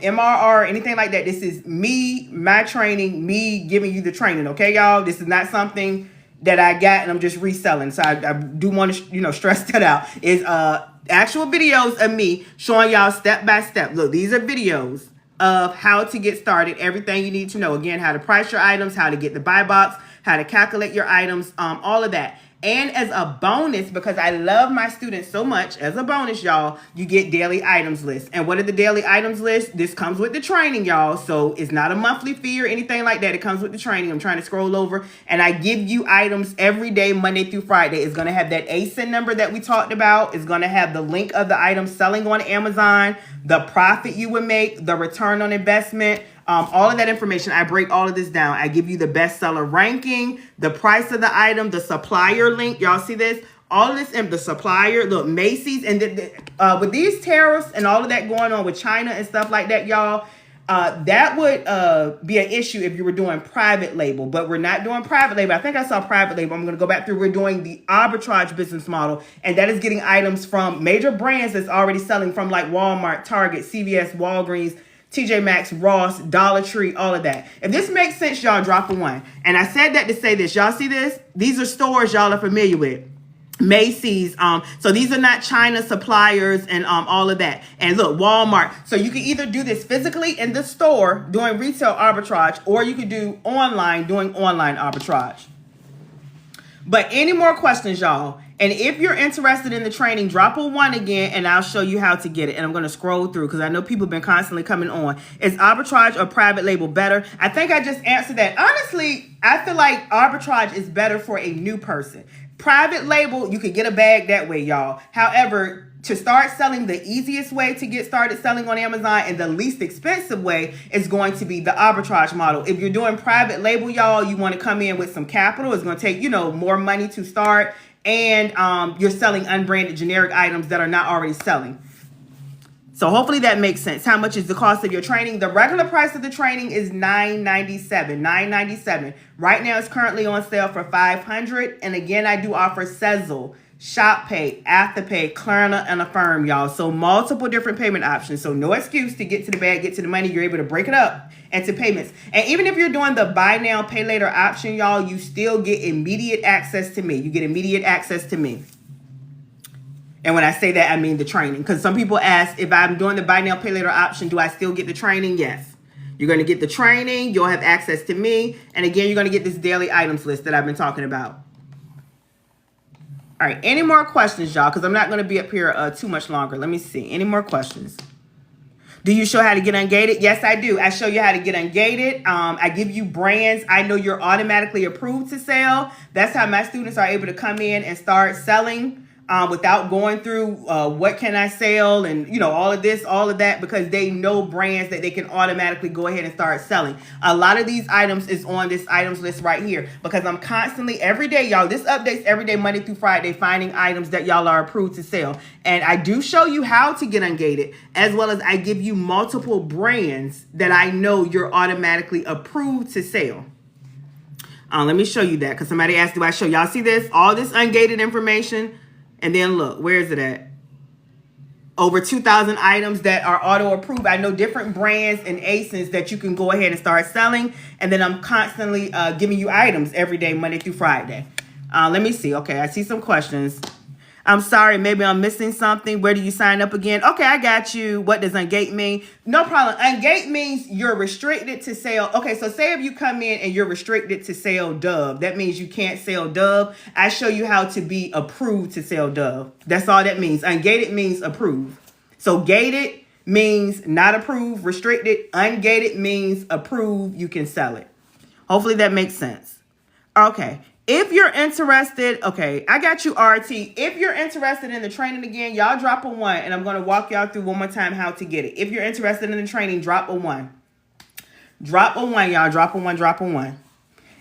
MRR or anything like that. This is me, my training, me giving you the training. Okay, y'all? This is not something that I got and I'm just reselling. So I do want to, stress that out. Is actual videos of me showing y'all step by step. Look, these are videos of how to get started, everything you need to know. Again, how to price your items, how to get the buy box, how to calculate your items, all of that. And as a bonus, because I love my students so much, as a bonus, y'all, you get daily items list. And what are the daily items list? This comes with the training, y'all. So it's not a monthly fee or anything like that. It comes with the training. I'm trying to scroll over. And I give you items every day, Monday through Friday. It's going to have that ASIN number that we talked about. It's going to have the link of the item selling on Amazon, the profit you would make, the return on investment, all of that information. I break all of this down. I give you the bestseller ranking, the price of the item, the supplier link. Y'all see this? All of this in the supplier, look, Macy's. And with these tariffs and all of that going on with China and stuff like that, y'all, that would be an issue if you were doing private label. But we're not doing private label. I think I saw private label. I'm going to go back through. We're doing the arbitrage business model. And that is getting items from major brands that's already selling from like Walmart, Target, CVS, Walgreens, TJ Maxx, Ross, Dollar Tree, all of that. If this makes sense, y'all, drop a 1. And I said that to say this. Y'all see this? These are stores y'all are familiar with. Macy's. So these are not China suppliers and all of that. And look, Walmart. So you can either do this physically in the store doing retail arbitrage, or you could do online doing online arbitrage. But any more questions, y'all? And if you're interested in the training, drop a 1 again, and I'll show you how to get it. And I'm going to scroll through because I know people have been constantly coming on. Is arbitrage or private label better? I think I just answered that. Honestly, I feel like arbitrage is better for a new person. Private label, you could get a bag that way, y'all. However, to start selling, the easiest way to get started selling on Amazon and the least expensive way is going to be the arbitrage model. If you're doing private label, y'all, you want to come in with some capital. It's going to take, more money to start. And you're selling unbranded generic items that are not already selling. So hopefully that makes sense. How much is the cost of your training? The regular price of the training is $997. Right now it's currently on sale for $500. And again, I do offer Sezzle, Shop Pay, Afterpay, Klarna, and Affirm, y'all. So multiple different payment options. So no excuse to get to the bag, get to the money. You're able to break it up into payments. And even if you're doing the buy now, pay later option, y'all, you still get immediate access to me. You get immediate access to me. And when I say that, I mean the training. Because some people ask, if I'm doing the buy now, pay later option, do I still get the training? Yes. You're going to get the training. You'll have access to me. And again, you're going to get this daily items list that I've been talking about. All right. Any more questions, y'all? Because I'm not going to be up here too much longer. Let me see. Any more questions? Do you show how to get ungated? Yes, I do. I show you how to get ungated. I give you brands. I know you're automatically approved to sell. That's how my students are able to come in and start selling without going through what can I sell and, you know, all of this, all of that, because they know brands that they can automatically go ahead and start selling. A lot of these items is on this items list right here because I'm constantly every day, y'all, this updates every day, Monday through Friday, finding items that y'all are approved to sell. And I do show you how to get ungated, as well as I give you multiple brands that I know you're automatically approved to sell. Let me show you that because somebody asked, do I show y'all see this? All this ungated information. And then look, where is it at? Over 2,000 items that are auto approved. I know different brands and ASINs that you can go ahead and start selling. And then I'm constantly giving you items every day, Monday through Friday. Let me see. Okay, I see some questions. I'm sorry, maybe I'm missing something. Where do you sign up again? Okay, I got you. What does ungate mean? No problem. Ungate means you're restricted to sell. Okay, so say if you come in and you're restricted to sell Dove, that means you can't sell Dove. I show you how to be approved to sell Dove. That's all that means. Ungated means approved. So gated means not approved, restricted. Ungated means approved. You can sell it. Hopefully that makes sense. Okay. If you're interested, okay, I got you, RT. If you're interested in the training again, y'all drop a 1, and I'm going to walk y'all through one more time how to get it. If you're interested in the training, drop a 1. Drop a 1, y'all. Drop a 1, drop a 1.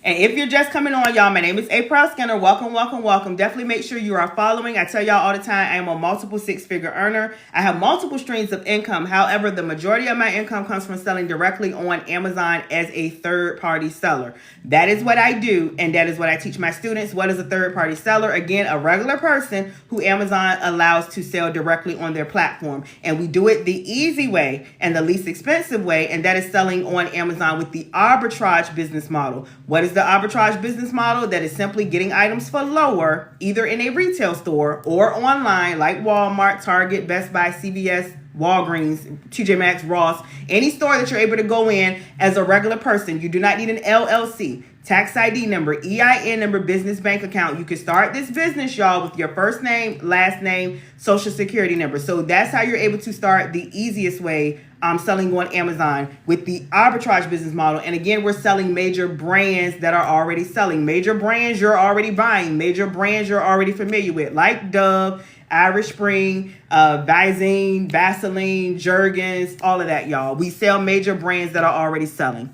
And if you're just coming on, y'all, my name is Aprell Skinner. Welcome, welcome, welcome. Definitely make sure you are following. I tell y'all all the time, I am a multiple six-figure earner. I have multiple streams of income. However, the majority of my income comes from selling directly on Amazon as a third-party seller. That is what I do, and that is what I teach my students. What is a third-party seller? Again, a regular person who Amazon allows to sell directly on their platform. And we do it the easy way and the least expensive way, and that is selling on Amazon with the arbitrage business model. What is the arbitrage business model? That is simply getting items for lower, either in a retail store or online like Walmart, Target, Best Buy, CVS, Walgreens, TJ Maxx, Ross, any store that you're able to go in as a regular person. You do not need an LLC, tax ID number, EIN number, business bank account. You can start this business, y'all, with your first name, last name, social security number. So that's how you're able to start the easiest way selling on Amazon with the arbitrage business model. And again, we're selling major brands that are already selling. Major brands you're already buying. Major brands you're already familiar with, like Dove, Irish Spring, Visine, Vaseline, Jergens, all of that, y'all. We sell major brands that are already selling.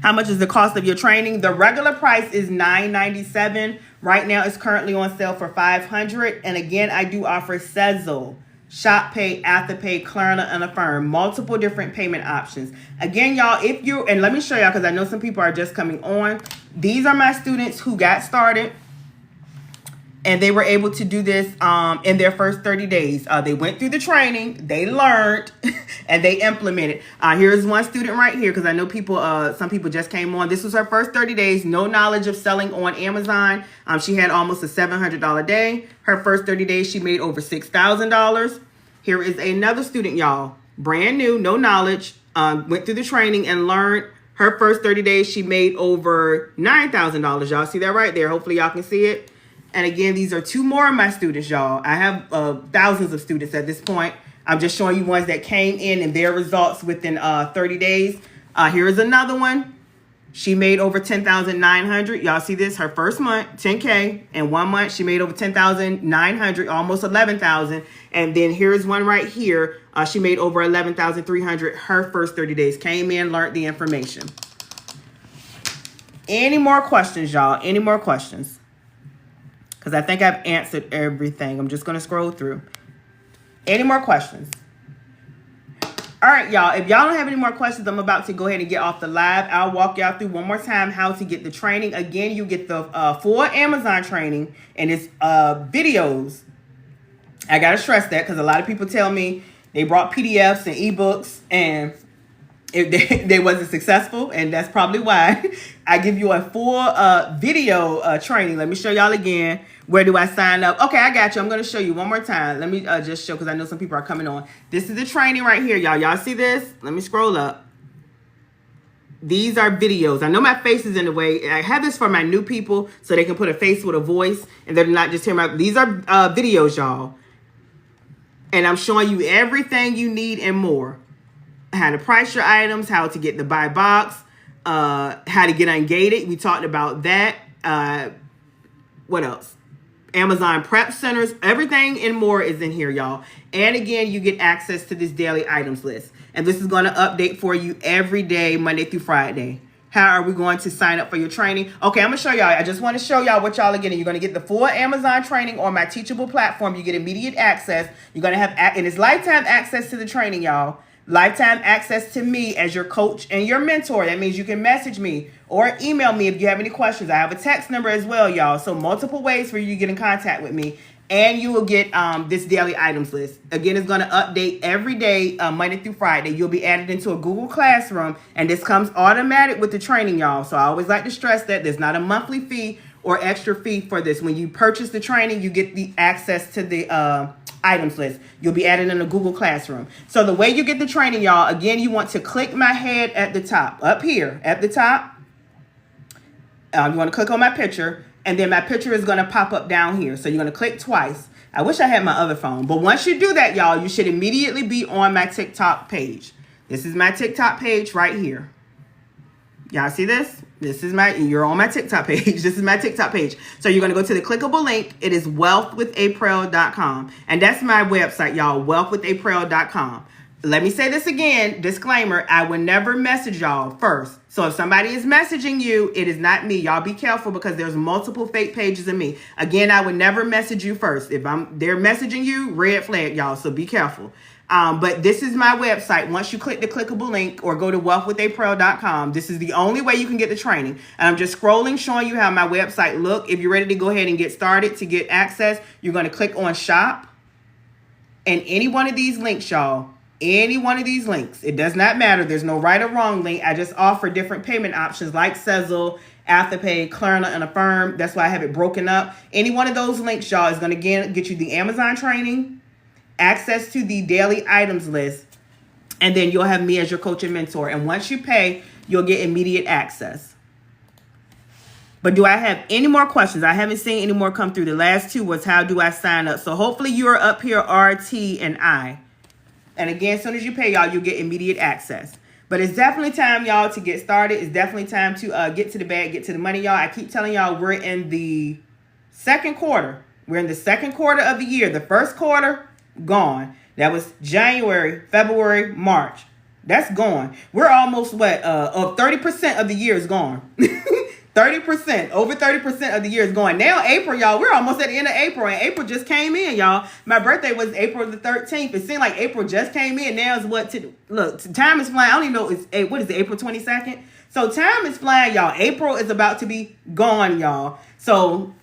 How much is the cost of your training? The regular price is $997. Right now, it's currently on sale for $500. And again, I do offer Sezzle, Shop Pay, Afterpay, Klarna, and Affirm. Multiple different payment options. Again, y'all, if you, and let me show y'all because I know some people are just coming on. These are my students who got started. And they were able to do this in their first 30 days. They went through the training, they learned, and they implemented. Here's one student right here, because I know people, some people just came on. This was her first 30 days, no knowledge of selling on Amazon. She had almost a $700 day. Her first 30 days, she made over $6,000. Here is another student, y'all, brand new, no knowledge, went through the training and learned. Her first 30 days, she made over $9,000. Y'all see that right there? Hopefully y'all can see it. And again, these are 2 more of my students, y'all. I have thousands of students at this point. I'm just showing you ones that came in and their results within 30 days. Here is another one. She made over $10,900. Y'all see this? Her first month, $10K. In 1 month, she made over $10,900, almost $11,000. And then here's one right here. She made over $11,300. Her first 30 days. Came in, learned the information. Any more questions, y'all? Any more questions? Because I think I've answered everything. I'm just going to scroll through. Any more questions? All right, y'all. If y'all don't have any more questions, I'm about to go ahead and get off the live. I'll walk y'all through one more time how to get the training. Again, you get the full Amazon training, and it's videos. I got to stress that because a lot of people tell me they brought PDFs and ebooks and they wasn't successful, and that's probably why. I give you a full video training. Let me show y'all again. Where do I sign up? Okay, I got you. I'm going to show you one more time. Let me just show because I know some people are coming on. This is the training right here, y'all. Y'all see this? Let me scroll up. These are videos. I know my face is in the way. I have this for my new people so they can put a face with a voice and they're not just hearing my... These are videos, y'all. And I'm showing you everything you need and more. How to price your items, how to get the buy box, how to get ungated. We talked about that. What else? Amazon prep centers, everything and more is in here, y'all. And again, you get access to this daily items list. And this is going to update for you every day, Monday through Friday. How are we going to sign up for your training? Okay, I'm going to show y'all. I just want to show y'all what y'all are getting. You're going to get the full Amazon training on my Teachable platform. You get immediate access. You're going to have, and it's lifetime access to the training, y'all. Lifetime access to me as your coach and your mentor. That means you can message me or email me if you have any questions. I have a text number as well, y'all. So multiple ways for you to get in contact with me. And you will get this daily items list. Again, it's going to update every day, Monday through Friday. You'll be added into a Google Classroom. And this comes automatic with the training, y'all. So I always like to stress that there's not a monthly fee or extra fee for this. When you purchase the training, you get the access to the items list. You'll be added in a Google Classroom. So the way you get the training, y'all, again, you want to click my head at the top, up here at the top. You want to click on my picture, and then my picture is going to pop up down here. So you're going to click twice. I wish I had my other phone, but once you do that, y'all, you should immediately be on my TikTok page. This is my TikTok page right here. Y'all see this? You're on my TikTok page. This is my TikTok page. So you're going to go to the clickable link. It is wealthwithaprell.com. And that's my website, y'all, wealthwithaprell.com. Let me say this again, disclaimer, I will never message y'all first. So if somebody is messaging you, it is not me. Y'all be careful because there's multiple fake pages of me. Again, I would never message you first. If they're messaging you, red flag, y'all. So be careful. But this is my website. Once you click the clickable link or go to wealthwithaprell.com, this is the only way you can get the training. And I'm just scrolling, showing you how my website look. If you're ready to go ahead and get started to get access, you're going to click on shop. And any one of these links, y'all, any one of these links, it does not matter. There's no right or wrong link. I just offer different payment options like Sezzle, Afterpay, Klarna, and Affirm. That's why I have it broken up. Any one of those links, y'all, is going to get you the Amazon training, access to the daily items list, and then you'll have me as your coach and mentor. And once you pay, you'll get immediate access. But do I have any more questions? I haven't seen any more come through. The last two was how do I sign up? So hopefully you are up here, RT and I. And again, as soon as you pay, y'all, you'll get immediate access. But it's definitely time, y'all, to get started. It's definitely time to get to the bag, get to the money, y'all. I keep telling y'all we're in the second quarter. We're in the second quarter of the year. The first quarter, gone. That was January, February, March. That's gone. We're almost, 30% of the year is gone. 30%, over 30% of the year is gone. Now, April, y'all, we're almost at the end of April, and April just came in, y'all. My birthday was April the 13th. It seemed like April just came in. Now is time is flying. I don't even know, what is it, April 22nd? So time is flying, y'all. April is about to be gone, y'all. So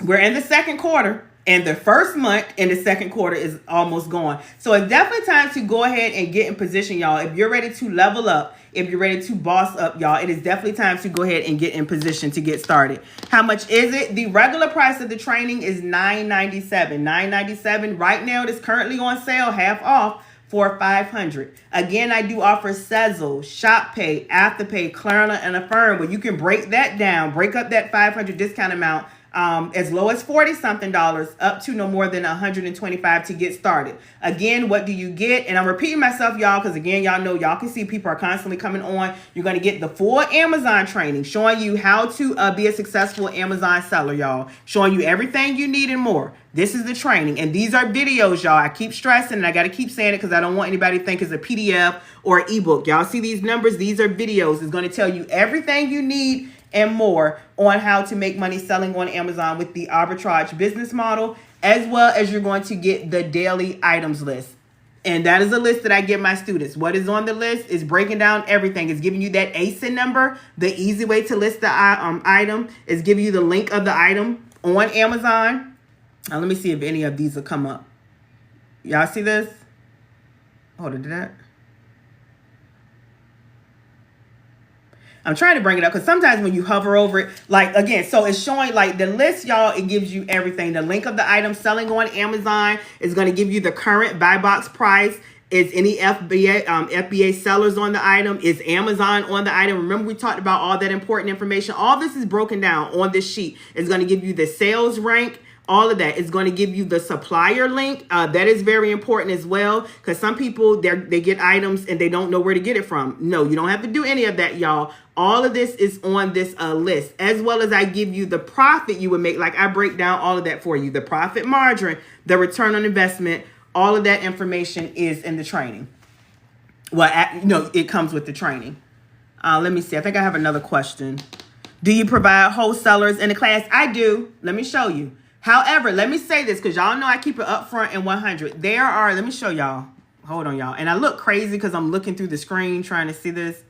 we're in the second quarter. And the first month in the second quarter is almost gone. So it's definitely time to go ahead and get in position, y'all. If you're ready to level up, if you're ready to boss up, y'all, it is definitely time to go ahead and get in position to get started. How much is it? The regular price of the training is $997. $997. Right now, it is currently on sale, half off, for $500. Again, I do offer Sezzle, ShopPay, Afterpay, Klarna, and Affirm, where you can break that down, break up that $500 discount amount as low as $40-something up to no more than $125 to get started. Again, what do you get? And I'm repeating myself, y'all, because again, y'all know, y'all can see people are constantly coming on. You're going to get the full Amazon training showing you how to be a successful Amazon seller, y'all. Showing you everything you need and more. This is the training. And these are videos, y'all. I keep stressing, and I got to keep saying it because I don't want anybody to think it's a PDF or ebook. Y'all see these numbers? These are videos. It's going to tell you everything you need and more on how to make money selling on Amazon with the arbitrage business model, as well as you're going to get the daily items list. And that is a list that I give my students. What is on the list is breaking down everything. It's giving you that ASIN number, the easy way to list the item. Is giving you the link of the item on Amazon. Let me see if any of these will come up. Y'all see this? Hold on, did that? I'm trying to bring it up because sometimes when you hover over it, like again, so it's showing like the list, y'all, it gives you everything. The link of the item selling on Amazon is going to give you the current buy box price. Is any FBA sellers on the item? Is Amazon on the item? Remember, we talked about all that important information. All this is broken down on this sheet. It's going to give you the sales rank. All of that is going to give you the supplier link. That is very important as well, because some people, they get items and they don't know where to get it from. No, you don't have to do any of that, y'all. All of this is on this list, as well as I give you the profit you would make. Like I break down all of that for you. The profit margin, the return on investment, all of that information is in the training. Well, it comes with the training. Let me see. I think I have another question. Do you provide wholesalers in the class? I do. Let me show you. However, let me say this because y'all know I keep it upfront and 100. There are, let me show y'all. Hold on, y'all. And I look crazy because I'm looking through the screen trying to see this.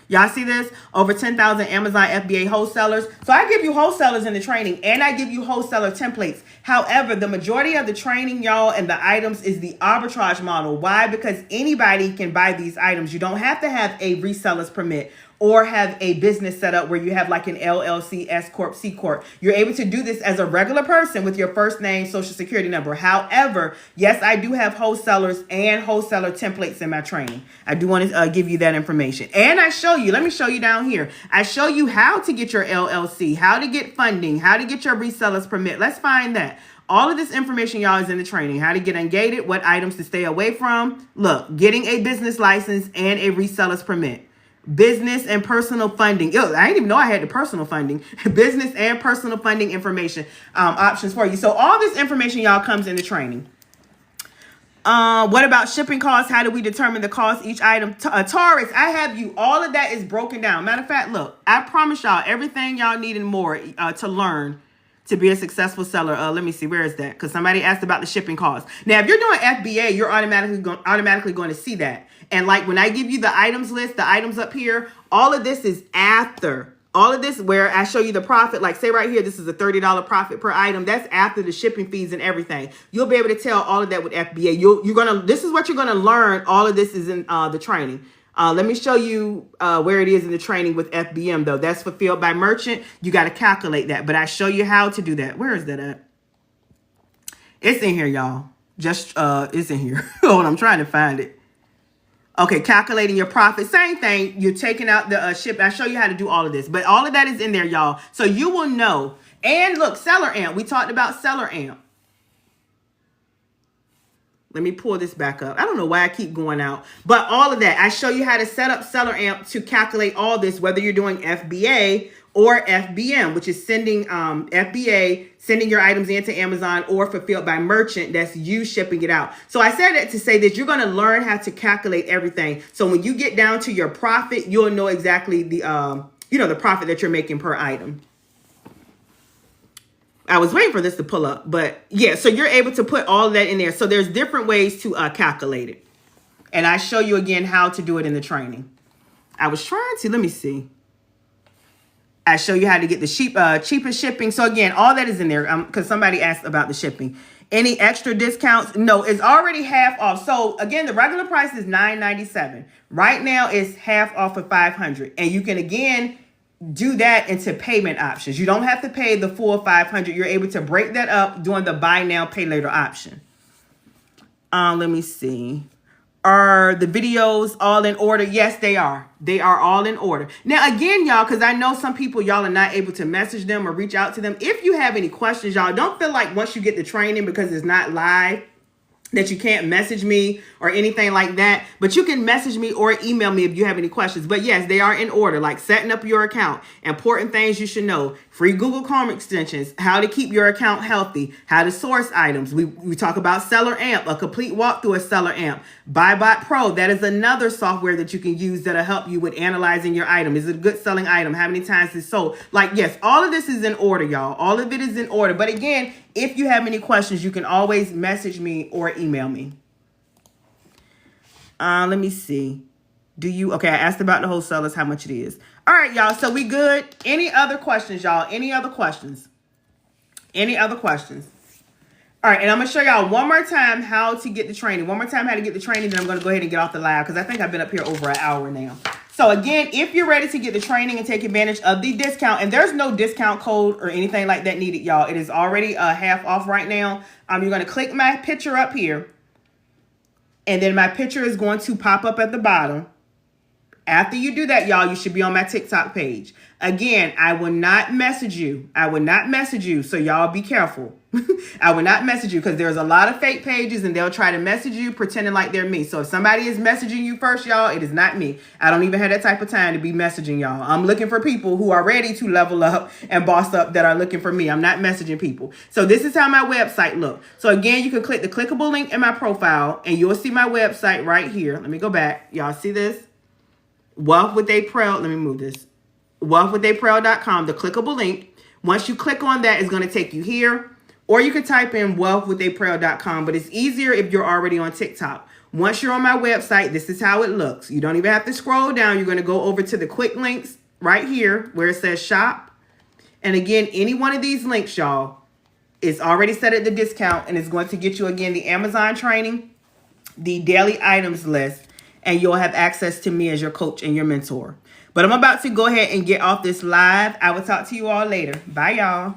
Y'all see this? Over 10,000 Amazon FBA wholesalers. So I give you wholesalers in the training and I give you wholesaler templates. However, the majority of the training, y'all, and the items is the arbitrage model. Why? Because anybody can buy these items. You don't have to have a reseller's permit or have a business set up where you have like an LLC, S Corp, C Corp. You're able to do this as a regular person with your first name, social security number. However, yes, I do have wholesalers and wholesaler templates in my training. I do want to give you that information. And I show you, let me show you down here. I show you how to get your LLC, how to get funding, how to get your reseller's permit. Let's find that. All of this information, y'all, is in the training. How to get ungated, what items to stay away from. Look, getting a business license and a reseller's permit. Business and personal funding. I didn't even know I had the personal funding. Business and personal funding information options for you. So all this information, y'all, comes in the training. What about shipping costs? How do we determine the cost each item? Taurus, I have you. All of that is broken down. Matter of fact, look, I promise y'all everything y'all need and more to learn to be a successful seller. Let me see, where is that? Because somebody asked about the shipping costs. Now, if you're doing FBA, you're automatically going to see that. And like when I give you the items list, the items up here, all of this is after. All of this where I show you the profit, like say right here, this is a $30 profit per item. That's after the shipping fees and everything. You'll be able to tell all of that with FBA. This is what you're gonna learn. All of this is in the training. Let me show you where it is in the training with FBM though. That's fulfilled by merchant. You got to calculate that, but I show you how to do that. Where is that at? It's in here, y'all. It's in here. Hold on, I'm trying to find it. Okay, calculating your profit, same thing. You're taking out the ship. I show you how to do all of this, but all of that is in there, y'all. So you will know. And look, Seller Amp. We talked about Seller Amp. Let me pull this back up. I don't know why I keep going out, but all of that. I show you how to set up Seller Amp to calculate all this, whether you're doing FBA or FBM, which is sending FBA, sending your items into Amazon, or fulfilled by merchant, that's you shipping it out. So I said that to say that you're going to learn how to calculate everything. So when you get down to your profit, you'll know exactly the the profit that you're making per item. I was waiting for this to pull up, but yeah, so you're able to put all of that in there. So there's different ways to calculate it. And I show you again how to do it in the training. I was trying to, let me see. I show you how to get the cheapest shipping. So again, all that is in there because somebody asked about the shipping. Any extra discounts? No, it's already half off. So again, the regular price is $9.97. Right now it's half off of $500. And you can again do that into payment options. You don't have to pay the full $500. You're able to break that up doing the buy now, pay later option. Let me see. Are the videos all in order? Yes, they are. They are all in order. Now, again, y'all, because I know some people, y'all are not able to message them or reach out to them. If you have any questions, y'all, don't feel like once you get the training, because it's not live, that you can't message me or anything like that. But you can message me or email me if you have any questions. But yes, they are in order, like setting up your account, important things you should know, free Google Chrome extensions, how to keep your account healthy, how to source items. We talk about Seller Amp, a complete walkthrough of Seller Amp. BuyBot Pro, that is another software that you can use that'll help you with analyzing your item. Is it a good selling item? How many times it's sold? Like, yes, all of this is in order, y'all. All of it is in order. But again, if you have any questions, you can always message me or email me. Let me see. Okay, I asked about the wholesalers, how much it is. All right, y'all. So we good. Any other questions, y'all? Any other questions? Any other questions? All right, and I'm going to show y'all one more time how to get the training. One more time how to get the training, then I'm going to go ahead and get off the live because I think I've been up here over an hour now. So again, if you're ready to get the training and take advantage of the discount, and there's no discount code or anything like that needed, y'all. It is already half off right now. You're going to click my picture up here, and then my picture is going to pop up at the bottom. After you do that, y'all, you should be on my TikTok page. Again, I will not message you. I will not message you, so y'all be careful. I will not message you because there's a lot of fake pages and they'll try to message you pretending like they're me. So if somebody is messaging you first, y'all, it is not me. I don't even have that type of time to be messaging y'all. I'm looking for people who are ready to level up and boss up that are looking for me. I'm not messaging people. So this is how my website looks. So again, you can click the clickable link in my profile and you'll see my website right here. Let me go back. Y'all see this? Wealth with Aprell. Let me move this. wealthwithaprell.com, the clickable link. Once you click on that, it's going to take you here. Or you can type in wealthwithaprell.com, but it's easier if you're already on TikTok. Once you're on my website, this is how it looks. You don't even have to scroll down. You're going to go over to the quick links right here where it says shop. And again, any one of these links, y'all, is already set at the discount and it's going to get you, again, the Amazon training, the daily items list, and you'll have access to me as your coach and your mentor. But I'm about to go ahead and get off this live. I will talk to you all later. Bye, y'all.